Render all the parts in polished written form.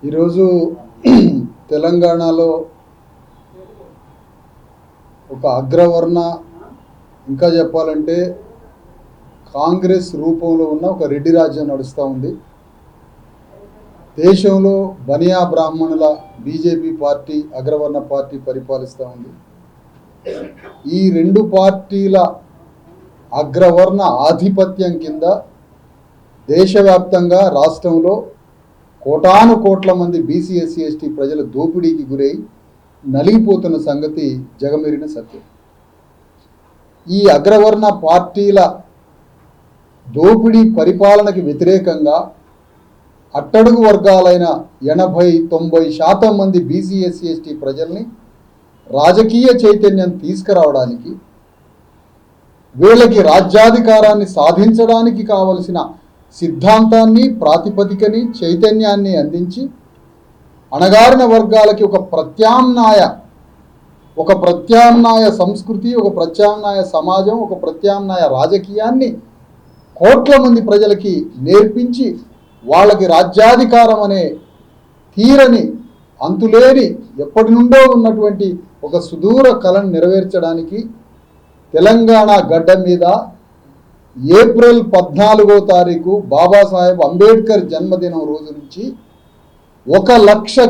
ఈరోజు తెలంగాణలో ఒక అగ్రవర్ణ, ఇంకా చెప్పాలంటే కాంగ్రెస్ రూపంలో ఉన్న ఒక రెడ్డి రాజ్యం నడుస్తూ ఉంది. దేశంలో బనియా బ్రాహ్మణుల బీజేపీ పార్టీ, అగ్రవర్ణ పార్టీ పరిపాలిస్తూ ఉంది. ఈ రెండు పార్టీల అగ్రవర్ణ ఆధిపత్యం కింద దేశవ్యాప్తంగా రాష్ట్రంలో కోటాను కోట్ల మంది బీసీ ఎస్సీ ఎస్టీ ప్రజల దోపిడీకి గురై నలిగిపోతున్న సంగతి జగమెరిన సత్యం. ఈ అగ్రవర్ణ పార్టీల దోపిడీ పరిపాలనకి వ్యతిరేకంగా అట్టడుగు వర్గాలైన 80-90% మంది బీసీ ఎస్సీ ఎస్టీ ప్రజల్ని రాజకీయ చైతన్యం తీసుకురావడానికి, వీళ్ళకి రాజ్యాధికారాన్ని సాధించడానికి కావలసిన సిద్ధాంతాన్ని, ప్రాతిపదికని, చైతన్యాన్ని అందించి అణగారిన వర్గాలకి ఒక ప్రత్యామ్నాయ సంస్కృతి, ఒక ప్రత్యామ్నాయ సమాజం, ఒక ప్రత్యామ్నాయ రాజకీయాన్ని కోట్ల మంది ప్రజలకి నేర్పించి వాళ్ళకి రాజ్యాధికారం అనే తీరని, అంతులేని, ఎప్పటి నుండో ఉన్నటువంటి ఒక సుదూర కళను నెరవేర్చడానికి తెలంగాణ గడ్డ మీద ఏప్రిల్ 14వ తారీఖు బాబాసాహెబ్ అంబేద్కర్ జన్మదినం రోజు నుంచి 1,00,000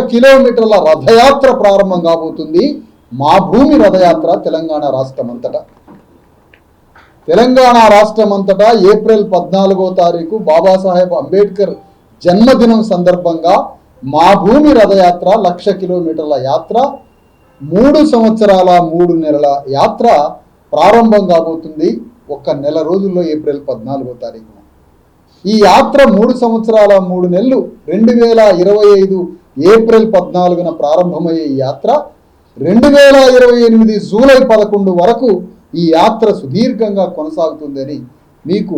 కిలోమీటర్ల రథయాత్ర ప్రారంభం కాబోతుంది. మా భూమి రథయాత్ర తెలంగాణ రాష్ట్రమంతటా. తెలంగాణ రాష్ట్రమంతటా ఏప్రిల్ 14వ తారీఖు బాబాసాహెబ్ అంబేద్కర్ జన్మదినం సందర్భంగా మా భూమి రథయాత్ర 1,00,000 కిలోమీటర్ల యాత్ర, 3 సంవత్సరాల 3 నెలల యాత్ర ప్రారంభం కాబోతుంది. 1 నెల రోజుల్లో ఏప్రిల్ 14వ తారీఖున. ఈ యాత్ర 3 సంవత్సరాల 3 నెలలు 2025 ఏప్రిల్ 14న ప్రారంభమయ్యే ఈ యాత్ర 2028 జూలై 11 వరకు ఈ యాత్ర సుదీర్ఘంగా కొనసాగుతుందని మీకు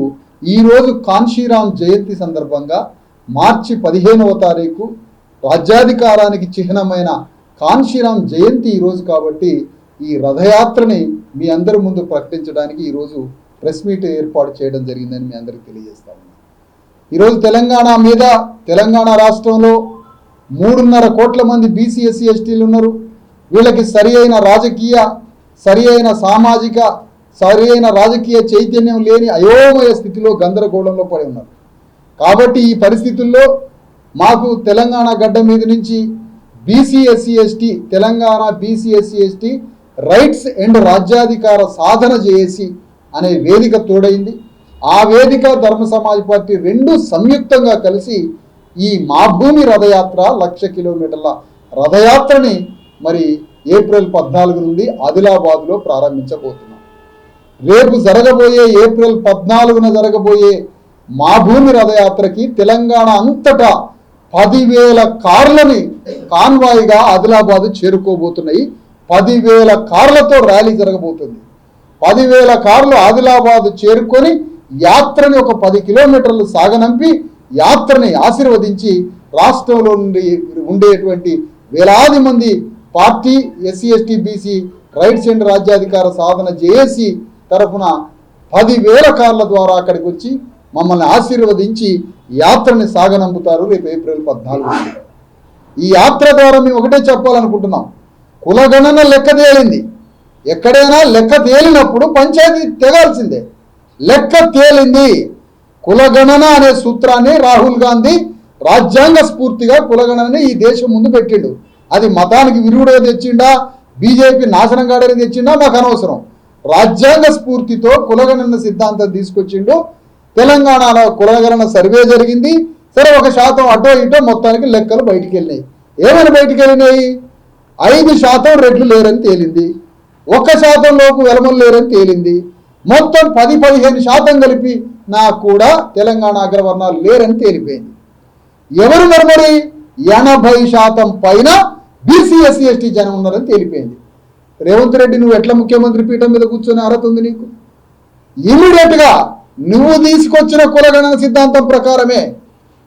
ఈరోజు కాన్షీరామ్ జయంతి సందర్భంగా మార్చి 15వ తారీఖు రాజ్యాధికారానికి చిహ్నమైన కాన్షీరామ్ జయంతి ఈరోజు కాబట్టి ఈ రథయాత్రని మీ అందరి ముందు ప్రకటించడానికి ఈరోజు ప్రెస్ మీట్ ఏర్పాటు చేయడం జరిగిందని మీ అందరికీ తెలియజేస్తాను. ఈరోజు తెలంగాణ రాష్ట్రంలో 3.5 కోట్ల మంది బీసీ ఎస్సీ ఎస్టీలు ఉన్నారు. వీళ్ళకి సరి అయిన రాజకీయ, సరి అయిన సామాజిక, సరి అయిన రాజకీయ చైతన్యం లేని అయోమయ స్థితిలో, గందరగోళంలో పడి ఉన్నారు. కాబట్టి ఈ పరిస్థితుల్లో మాకు తెలంగాణ గడ్డ మీద నుంచి BC SC ST, Telangana BC SC ST rights and రాజ్యాధికార సాధన చేసి అనే వేదిక తోడైంది. ఆ వేదిక, ధర్మ సమాజ్ పార్టీ రెండు సంయుక్తంగా కలిసి ఈ మా భూమి రథయాత్ర 1,00,000 కిలోమీటర్ల రథయాత్రని మరి ఏప్రిల్ 14 నుండి ఆదిలాబాద్లో ప్రారంభించబోతున్నాం. రేపు జరగబోయే ఏప్రిల్ 14న జరగబోయే మా భూమి రథయాత్రకి తెలంగాణ అంతటా 10,000 కార్లని కాన్వాయిగా ఆదిలాబాద్ చేరుకోబోతున్నాయి. 10,000 కార్లతో ర్యాలీ జరగబోతుంది. 10,000 కార్లు ఆదిలాబాద్ చేరుకొని యాత్రని ఒక 10 కిలోమీటర్లు సాగనంపి యాత్రని ఆశీర్వదించి రాష్ట్రంలో నుండి ఉండేటువంటి వేలాది మంది party, SC ST BC rights and రాజ్యాధికార సాధన జేఏసీ తరఫున 10,000 కార్ల ద్వారా అక్కడికి వచ్చి మమ్మల్ని ఆశీర్వదించి యాత్రని సాగనంపుతారు రేపు ఏప్రిల్ 14. ఈ యాత్ర ద్వారా మేము ఒకటే చెప్పాలనుకుంటున్నాం, కులగణన లెక్క తేలింది. ఎక్కడైనా లెక్క తేలినప్పుడు పంచాయతీ తెగాల్సిందే. లెక్క తేలింది. కులగణన అనే సూత్రాన్ని రాహుల్ గాంధీ రాజ్యాంగ స్ఫూర్తిగా కులగణనని ఈ దేశం ముందు పెట్టిండు. అది మతానికి విరుగుడుగా తెచ్చిండా, బీజేపీ నాశనం కాడని తెచ్చిండా మాకు అనవసరం. రాజ్యాంగ స్ఫూర్తితో కులగణన సిద్ధాంతం తీసుకొచ్చిండు. తెలంగాణలో కులగణన సర్వే జరిగింది. సరే, 1% అటో ఇటో మొత్తానికి లెక్కలు బయటికి వెళ్ళినాయి. ఏమైనా బయటికి వెళ్ళినాయి? 5% రెడ్లు లేరని తేలింది. 1% లోపు వెలమలు లేరని తేలింది. మొత్తం 10-15% కలిపి నాకు కూడా తెలంగాణ అగ్రవర్ణాలు లేరని తేలిపోయింది. ఎవరు మరి 80% పైన బీసీ ఎస్సీ ఎస్టీ జనం ఉన్నారని తేలిపోయింది. రేవంత్ రెడ్డి, నువ్వు ఎట్లా ముఖ్యమంత్రి పీఠం మీద కూర్చొని అర్హత ఉంది నీకు? ఇమ్మీడియట్గా నువ్వు తీసుకొచ్చిన కులగణన సిద్ధాంతం ప్రకారమే,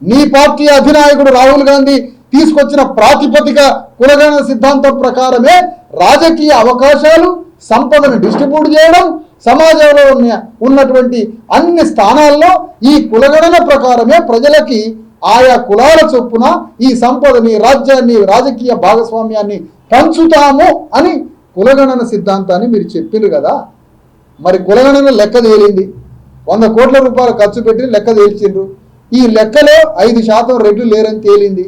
నీ పార్టీ అధినాయకుడు రాహుల్ గాంధీ తీసుకొచ్చిన ప్రాతిపదిక కులగణన సిద్ధాంతం ప్రకారమే రాజకీయ అవకాశాలు, సంపదను డిస్ట్రిబ్యూట్ చేయడం, సమాజంలో ఉన్నటువంటి అన్ని స్థానాల్లో ఈ కులగణన ప్రకారమే ప్రజలకి ఆయా కులాల చొప్పున ఈ సంపదని, రాజ్యాన్ని, రాజకీయ భాగస్వామ్యాన్ని పంచుతాము అని కులగణన సిద్ధాంతాన్ని మీరు చెప్పిండ్రు కదా. మరి కులగణన లెక్క తేలింది, 100 కోట్ల రూపాయలు ఖర్చు పెట్టి లెక్క తేల్చిండ్రు. ఈ లెక్కలో 5% రెడ్లు లేరని తేలింది,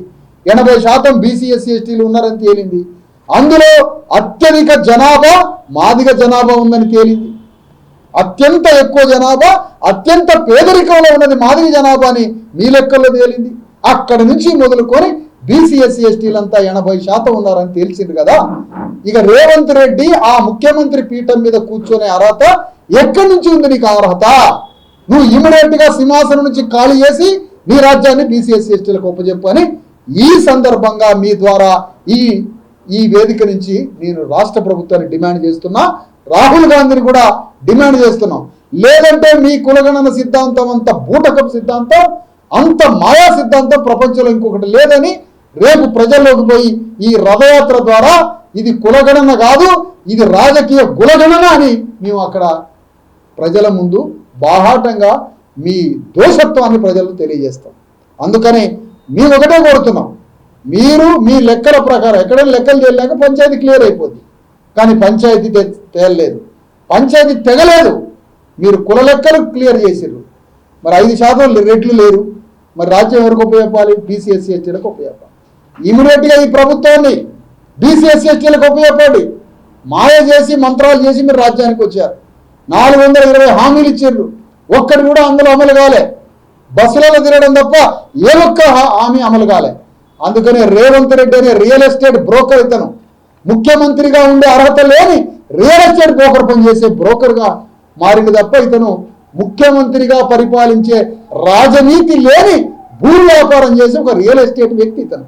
80% బీసీ ఎస్సీ ఎస్టీలు ఉన్నారని తేలింది. అందులో అత్యధిక జనాభా మాదిగ జనాభా ఉందని తేలింది. అత్యంత ఎక్కువ జనాభా, అత్యంత పేదరికంలో ఉన్నది మాదిగ జనాభా అని మీ లెక్కల్లో తేలింది. అక్కడి నుంచి మొదలుకొని బీసీ ఎస్సీ ఎస్టీలంతా 80% ఉన్నారని తేల్చింది కదా. ఇక రేవంత్ రెడ్డి ఆ ముఖ్యమంత్రి పీఠం మీద కూర్చొనే అర్హత ఎక్కడి నుంచి ఉంది నీకు అర్హత? నువ్వు ఇమీడియట్ గా సింహాసనం నుంచి ఖాళీ చేసి నీ రాజ్యాన్ని బీసీ ఎస్సీ ఎస్టీలకు ఒప్పజెప్పు అని ఈ సందర్భంగా మీ ద్వారా ఈ వేదిక నుంచి నేను రాష్ట్ర ప్రభుత్వాన్ని డిమాండ్ చేస్తున్నా, రాహుల్ గాంధీని కూడా డిమాండ్ చేస్తున్నాం. లేదంటే మీ కులగణన సిద్ధాంతం అంత బూటకపు సిద్ధాంతం, అంత మాయా సిద్ధాంతం ప్రపంచంలో ఇంకొకటి లేదని రేపు ప్రజల్లోకి పోయి ఈ రథయాత్ర ద్వారా ఇది కులగణన కాదు, ఇది రాజకీయ కులగణన అని మేము అక్కడ ప్రజల ముందు బాహాటంగా మీ దోషత్వాన్ని ప్రజలకు తెలియజేస్తాం. అందుకని మేము ఒకటే కోరుతున్నాం, మీరు మీ లెక్కల ప్రకారం ఎక్కడైనా లెక్కలు తేలినాక పంచాయతీ క్లియర్ అయిపోద్ది, కానీ పంచాయతీ తేలలేదు, పంచాయతీ తెగలేదు. మీరు కుల లెక్కలు క్లియర్ చేసిర్రు, మరి 5% రెట్లు లేరు, మరి రాజ్యం ఎవరికి ఉపయోగపాలి? బీసీ ఎస్సీ ఎస్టీలకు ఉపయోగపాలి. ఇమీడియట్గా ఈ ప్రభుత్వాన్ని బీసీ ఎస్సీ ఎస్టీలకు ఉపయోగపడి మాయ చేసి మంత్రాలు చేసి మీరు రాజ్యానికి వచ్చారు. 420 హామీలు ఇచ్చారు, ఒక్కటి కూడా అందులో అమలు కాలే. బస్సులలో తిరగడం తప్ప ఏ ఒక్క హామీ అమలు కాలే. అందుకనే రేవంత్ రెడ్డి అనే రియల్ ఎస్టేట్ బ్రోకర్, ఇతను ముఖ్యమంత్రిగా ఉండే అర్హత లేని రియల్ ఎస్టేట్ బ్రోకర్ పనిచేసే బ్రోకర్గా మారింది తప్ప ఇతను ముఖ్యమంత్రిగా పరిపాలించే రాజనీతి లేని భూ వ్యాపారం చేసి ఒక రియల్ ఎస్టేట్ వ్యక్తి ఇతను.